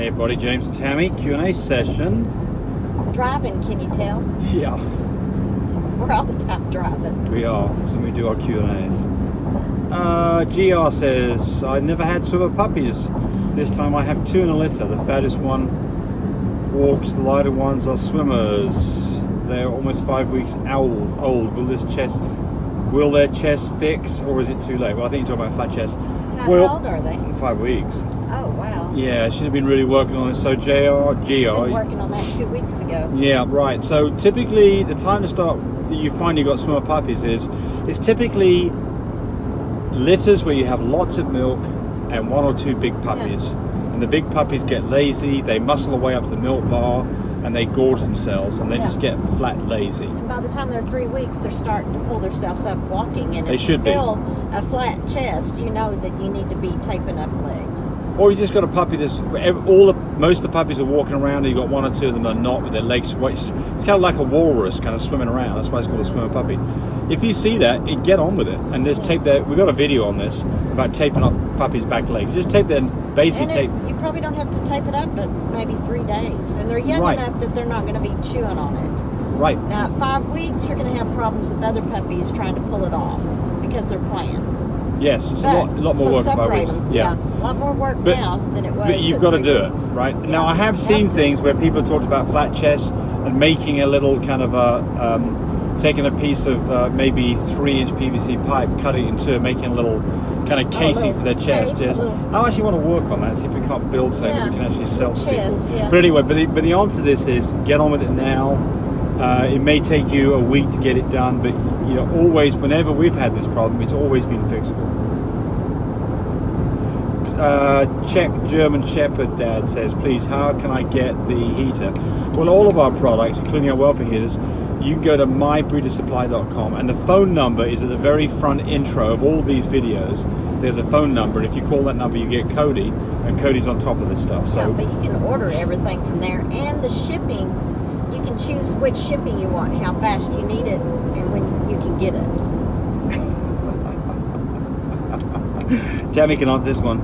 Hey everybody, James and Tammy, Q&A session. Driving, can you tell? Yeah. We're all the time driving. We are, so we do our Q&As. GR says, I never had swimmer puppies. This time I have 2 in a litter. The fattest one walks, the lighter ones are swimmers. They're almost 5 weeks old. Will their chest fix, or is it too late? Well, I think you're talking about flat chest. How old are they? 5 weeks. Oh, wow. Yeah, should have been really working on it. So GR. Been working on that 2 weeks ago. Yeah, right. So typically the time to start, you find you've got swimmer puppies it's typically litters where you have lots of milk and 1 or 2 big puppies. Yeah. And the big puppies get lazy, they muscle their way up to the milk bar and they gorge themselves and they just get flat lazy. And by the time they're 3 weeks, they're starting to pull themselves up walking. And they if should you feel a flat chest, you know that you need to be taping up legs. Or you just got a puppy most of the puppies are walking around and you've got 1 or 2 of them are not with their legs. It's kind of like a walrus kind of swimming around. That's why it's called a swimmer puppy. If you see that, get on with it. And just tape that. We've got a video on this about taping up puppies' back legs. Just tape them, basically tape. You probably don't have to tape it up, but maybe 3 days. And they're young enough that they're not going to be chewing on it. Right. Now, at 5 weeks, you're going to have problems with other puppies trying to pull it off because they're playing. Yes, it's a lot more work at 5 weeks. Yeah, a lot more work now than it was. But you've got to do it, right? Yeah. Now, I have seen things where people have talked about flat chest and making a little kind of taking a piece of maybe 3-inch PVC pipe, cutting it into making a little kind of casing for their chest. Yes. I actually want to work on that, see if we can't build something that we can actually sell to people. Yeah. But anyway, but the answer to this is get on with it now. It may take you a week to get it done, but always, whenever we've had this problem, it's always been fixable. Czech German Shepherd Dad says, please, how can I get the heater? Well, all of our products, including our whelping heaters, you can go to mybreedersupply.com, and the phone number is at the very front intro of all these videos. There's a phone number, and if you call that number, you get Cody, and Cody's on top of this stuff. So, but you can order everything from there, and the shipping. You can choose which shipping you want, how fast you need it, and when you can get it. Tammy can answer this one.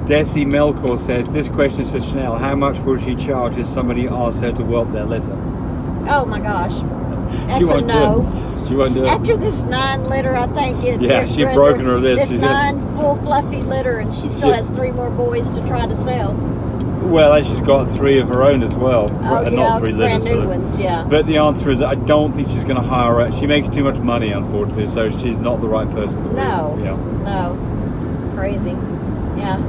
Desi Melkor says, this question is for Chanel. How much will she charge if somebody asks her to whelp their litter? Oh my gosh. That's a no. She won't do it. After this 9 litter, I think it. Yeah, she's broken her this. This 9 full fluffy litter, and she still has 3 more boys to try to sell. Well, and she's got 3 of her own as well. Not 3 litters. Brand new ones, yeah. But the answer is, I don't think she's going to hire her. She makes too much money, unfortunately, so she's not the right person for you. No. Crazy. Yeah.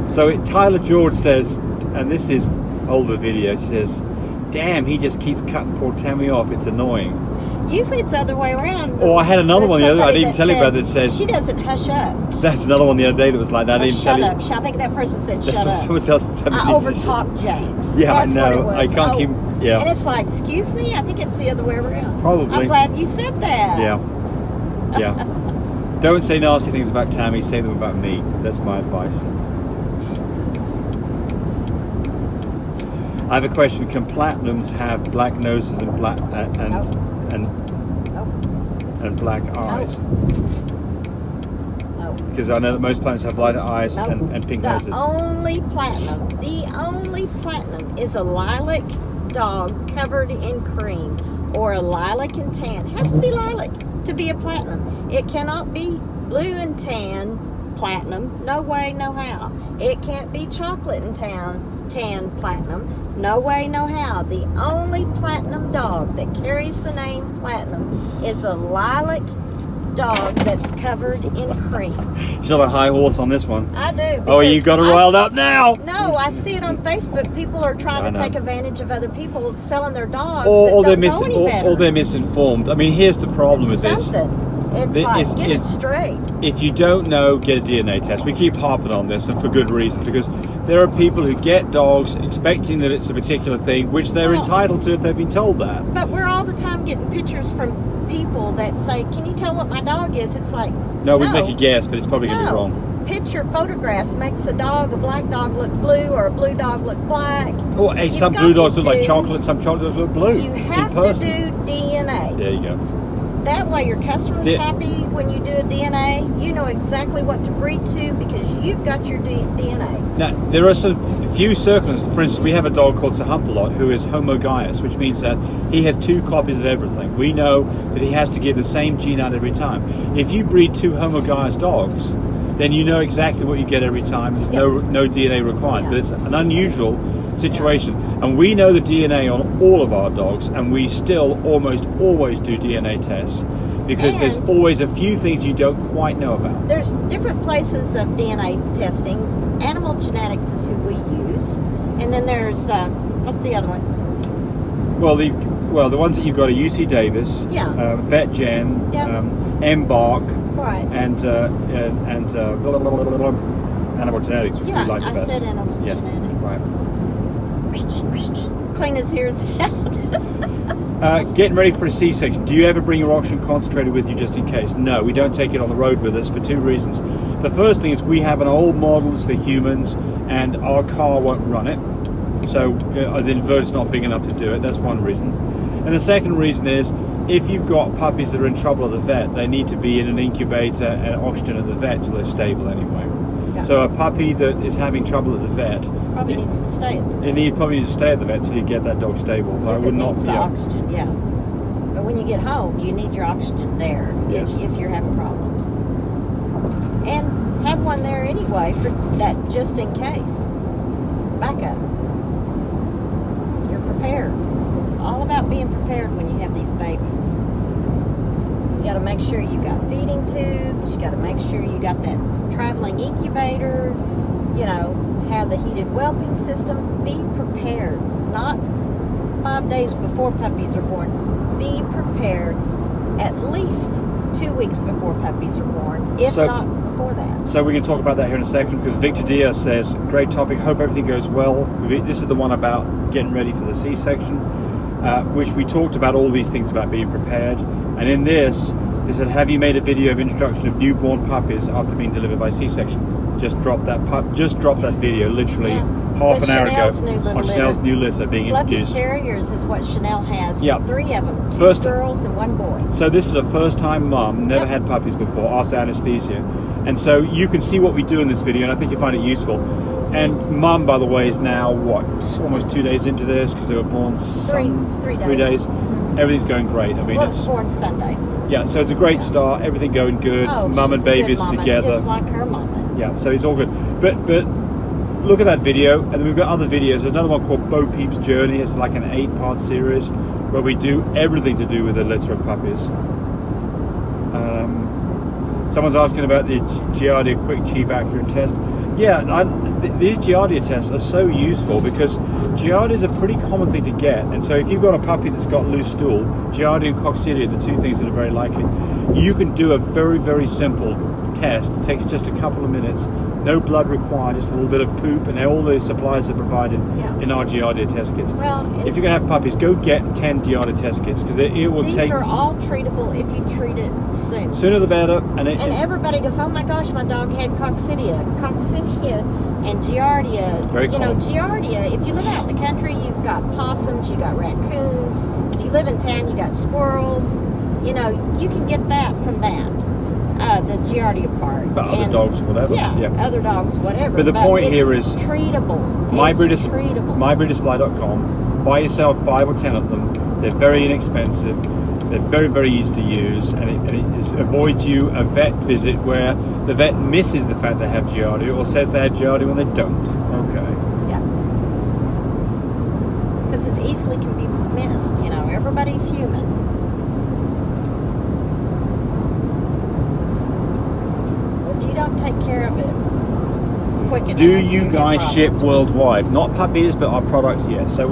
So Tyler George says, and this is older video, she says, damn, he just keeps cutting poor Tammy off. It's annoying. Usually it's the other way around. I had another one the other day. I didn't tell you about it. That says she doesn't hush up. That's another one the other day that was like that. I didn't tell you. Shut up. I think that person said shut up. Someone else said I overtalked James. Yeah, That's I know. What it was. I can't keep. Yeah. And it's like, excuse me. I think it's the other way around. Probably. I'm glad you said that. Yeah. Yeah. Don't say nasty things about Tammy. Say them about me. That's my advice. I have a question. Can platinums have black noses and black and black eyes? No. Because I know that most platinums have lighter eyes and pink noses. The only platinum is a lilac dog covered in cream, or a lilac and tan. It has to be lilac to be a platinum. It cannot be blue and tan platinum. No way, no how. It can't be chocolate and tan platinum. No way, no how. The only platinum dog that carries the name platinum is a lilac dog that's covered in cream. She's on a high horse on this one. I do. Oh, you got her riled up now. No, I see it on Facebook. People are trying to take advantage of other people selling their dogs or that don't know any better. Or they're misinformed. I mean, here's the problem with this. It's get it straight. If you don't know, get a DNA test. We keep harping on this, and for good reason, because there are people who get dogs expecting that it's a particular thing, which they're entitled to if they've been told that. But we're all the time getting pictures from people that say, can you tell what my dog is? It's like, no, we make a guess, but it's probably going to be wrong. Picture photographs makes a black dog look blue, or a blue dog look black. Oh, hey, some blue dogs look like chocolate, some chocolate dogs look blue. You have to do DNA. There you go. That way your customer's Yeah. happy when you do a DNA. You know exactly what to breed to because you've got your DNA. Now, there are some few circumstances. For instance, we have a dog called Sahampalot who is homozygous, which means that he has 2 copies of everything. We know that he has to give the same gene out every time. If you breed 2 homozygous dogs, then you know exactly what you get every time. There's no DNA required, but it's an unusual situation. And we know the DNA on all of our dogs, and we still almost always do DNA tests because there's always a few things you don't quite know about. There's different places of DNA testing. Animal genetics is who we use, and then there's what's the other one? Well, the ones that you've got are UC Davis, VetGen, Embark, Right. and Animal Genetics, which we like the best. I said animal genetics. Right. Clean his ears out. Getting ready for a C-section. Do you ever bring your oxygen concentrator with you just in case? No, we don't take it on the road with us for 2 reasons. The first thing is we have an old model, it's for humans, and our car won't run it. So the inverter's not big enough to do it. That's one reason. And the second reason is if you've got puppies that are in trouble at the vet, they need to be in an incubator and oxygen at the vet till they're stable anyway. Yeah. So a puppy that is having trouble at the vet probably needs to stay. Probably needs to stay at the vet till you get that dog stable. So I would not be oxygen, But when you get home, you need your oxygen there if you're having problems. And have one there anyway for that just in case. Backup. You're prepared. It's all about being prepared when you have these babies. You got to make sure you got feeding tubes. You got to make sure you got that traveling incubator. You know, have the heated whelping system. Be prepared. Not 5 days before puppies are born. Be prepared at least 2 weeks before puppies are born, if not before that. So we can talk about that here in a second because Victor Diaz says, great topic, hope everything goes well. This is the one about getting ready for the C-section, which we talked about all these things about being prepared. And in this, they said, have you made a video of introduction of newborn puppies after being delivered by C-section? Just dropped that video literally half an hour ago on Chanel's new litter being introduced. Fluffy Terriers is what Chanel has. 3 of them, 2 girls and 1 boy. So this is a first-time mum, never had puppies before after anesthesia. And so you can see what we do in this video, and I think you'll find it useful. And mum, by the way, is now, almost 2 days into this because they were born 3 days. Everything's going great. I mean, it's born Sunday. Yeah, so it's a great start. Everything going good. Mum and babies together. Just like her mama. Yeah, so it's all good. But look at that video, and then we've got other videos. There's another one called Bo Peep's Journey. It's like an 8-part series where we do everything to do with a litter of puppies. Someone's asking about the Giardia quick, cheap, accurate test. Yeah, these Giardia tests are so useful because Giardia is a pretty common thing to get. And so if you've got a puppy that's got loose stool, Giardia and coccidia are the 2 things that are very likely. You can do a very, very simple test. It takes just a couple of minutes. No blood required, just a little bit of poop, and all the supplies are provided in our Giardia test kits. Well, if you're going to have puppies, go get 10 Giardia test kits because it will take... These are all treatable if you treat it soon. Sooner the better. And everybody goes, oh my gosh, my dog had coccidia. Coccidia and Giardia. Very common. Giardia, if you live out in the country, you've got possums, you've got raccoons. If you live in town, you got squirrels. You can get that from that. The Giardia part. But other dogs, whatever. Yeah, other dogs, whatever. But the point here is treatable. MyBreederSupply.com. Buy yourself 5 or 10 of them. They're very inexpensive. They're very, very easy to use, and it avoids you a vet visit where the vet misses the fact they have Giardia or says they had Giardia when they don't. Okay. Yeah. Because it easily can be missed. Everybody's human. Don't take care of it quick enough. Do you guys ship worldwide? Not puppies, but our products, yes. So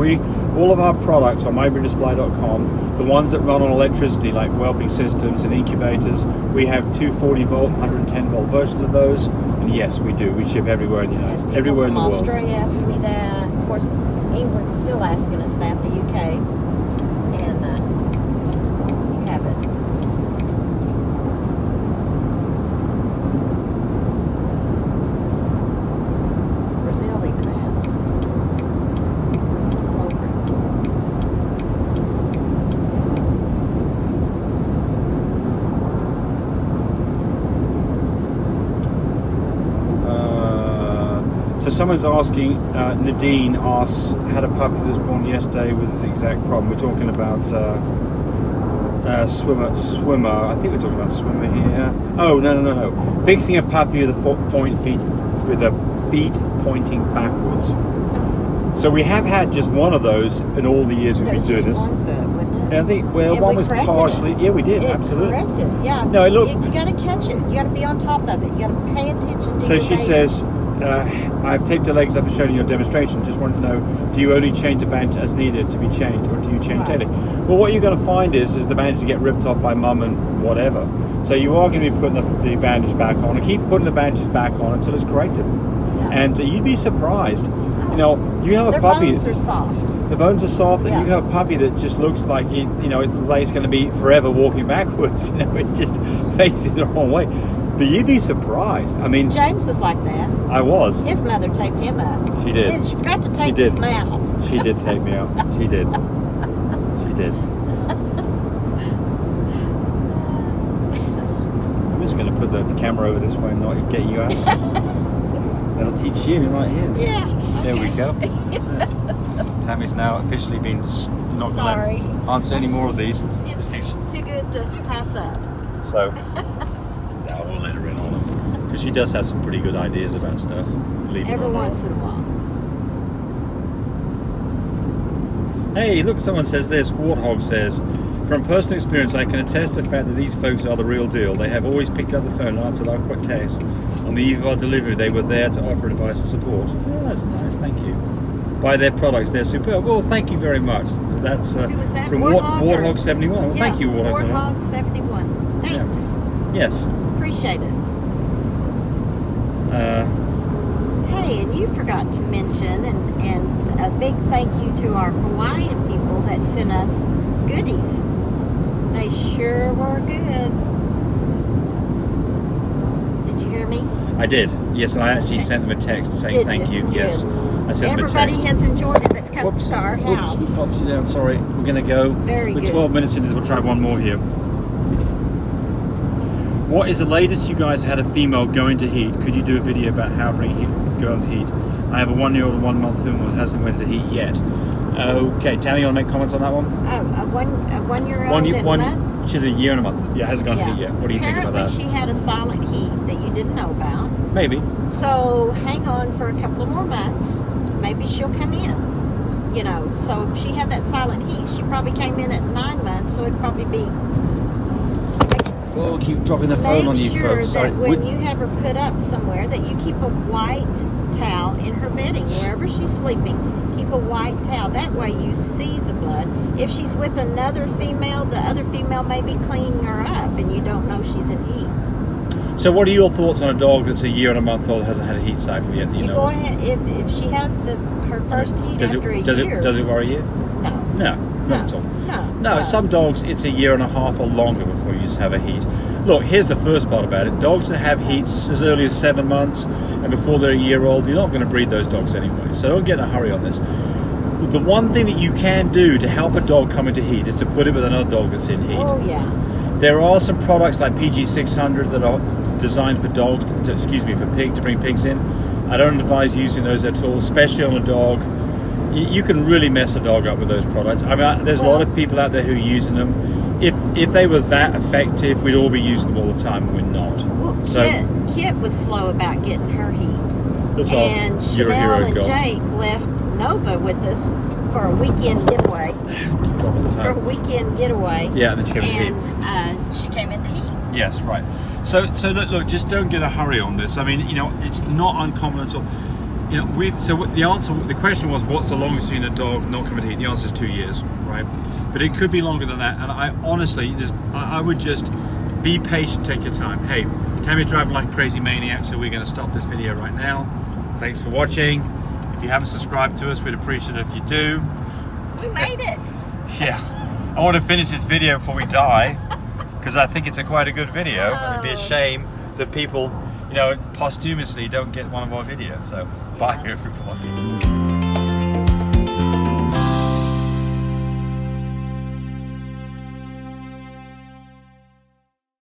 all of our products on MyBreederSupply.com, the ones that run on electricity, like whelping systems and incubators, we have 240 volt, 110 volt versions of those. And yes, we do. We ship everywhere in the United States, everywhere in the world. Australia asking me that. Of course, England's still asking us that. The UK, and you have it. So someone's asking, Nadine asks, had a puppy that was born yesterday with this exact problem. We're talking about swimmer. I think we're talking about swimmer here. Oh, no. Fixing a puppy with a feet pointing backwards. So we have had just one of those in all the years we've been doing this. One foot, wasn't it? And I think, well, And one we was corrected partially, it. yeah, we did, It absolutely. corrected, yeah. No, it looked- You got to catch it. You got to be on top of it. You got to pay attention to So your she babies. says, I've taped the legs up and shown you your demonstration. Just wanted to know, do you only change the bandage as needed to be changed, or do you change daily? Well, what you're going to find is the bandages get ripped off by mum and whatever. So you are going to be putting the bandage back on, and keep putting the bandages back on until it's corrected. Yeah. And you'd be surprised. You know, you have a Their puppy. bones are soft. The bones are soft, and Yeah. you have a puppy that just looks like it looks like it's going to be forever walking backwards. It's just facing the wrong way. But you'd be surprised. I mean, James was like that. I was. His mother taped him up. She did. And she forgot to She tape did. his mouth. She did take me out. She did. She did. I'm just going to put the camera over this way and not get you out. That'll teach you right here. Yeah. There we go. That's it. Tammy's now officially been not Sorry. going to answer any more of these. It's This is- too good to pass up. So, I will let her in on them. Because she does have some pretty good ideas about stuff. Believe it Every or not. once in a while. Hey, look, someone says this. Warthog says, from personal experience, I can attest to the fact that these folks are the real deal. They have always picked up the phone and answered our quick texts. On the eve of our delivery, they were there to offer advice and support. Oh, that's nice, thank you. Buy their products, they're superb. Well, thank you very much. That's Who was that? from Warthog or- Warthog 71. Well, thank you, Warthog 71. Warthog 71. Thanks. Yes. Appreciate it. Uh, Hey, and you forgot to mention, and a big thank you to our Hawaiian people that sent us goodies. They sure were good. Did you hear me? I did. Yes, and I actually sent them a text saying Did thank you. you? Yes. Good. I sent them a Everybody text. has enjoyed it that comes to our house. Oops, popped you down. Sorry. We're going to go. Very We're good. 12 minutes into this. We'll try one more here. What is the latest you guys had a female go into heat? Could you do a video about how bring heat go into heat? I have a 1-year-old and 1 month female that hasn't went into heat yet. Okay, Tammy, you want to make comments on that one? A one-year-old and a month? She's a year and a month. Yeah, hasn't gone to heat yet. What do you think about that? Apparently she had a silent heat that you didn't know about. Maybe. So hang on for a couple of more months. Maybe she'll come in. You know, so if she had that silent heat, she probably came in at 9 months, so it'd probably be. Oh, keep dropping the phone on you, Make sure folks. Sorry. that when you have her put up somewhere, that you keep a white towel in her bedding. Wherever she's sleeping, keep a white towel. That way you see the blood. If she's with another female, the other female may be cleaning her up, and you don't know she's in heat. So what are your thoughts on a dog that's a year and a month old, hasn't had a heat cycle yet? That you You know go of? ahead, if she has her first heat Does after it, a does year. Does it worry you? No. No, not at all. No, some dogs it's a year and a half or longer before you just have a heat. Look, here's the first part about it. Dogs that have heats as early as 7 months and before they're a year old, you're not going to breed those dogs anyway. So don't get in a hurry on this. The one thing that you can do to help a dog come into heat is to put it with another dog that's in heat. Oh yeah. There are some products like PG600 that are designed for dogs, to bring pigs in. I don't advise using those at all, especially on a dog. You can really mess a dog up with those products. I mean, there's a lot of people out there who are using them. If they were that effective, we'd all be using them all the time, and we're not. Well, So Kit was slow about getting her heat. that's all. And You're a Chanel hero, and girl. Jake left Nova with us for a weekend getaway. Keep dropping the For a phone. weekend getaway. Yeah, and then she came into heat. And she came into heat. Yes, right. So look, just don't get a hurry on this. I mean, it's not uncommon at all. The question was, what's the longest you've seen a dog not come into heat? The answer is 2 years, right? But it could be longer than that. And I honestly, I would just be patient, take your time. Hey, Tammy's driving like a crazy maniac, so we're going to stop this video right now. Thanks for watching. If you haven't subscribed to us, we'd appreciate it if you do. We made it. Yeah, I want to finish this video before we die, because I think it's quite a good video. It'd be a shame that people, posthumously don't get one of our videos. So, bye everybody.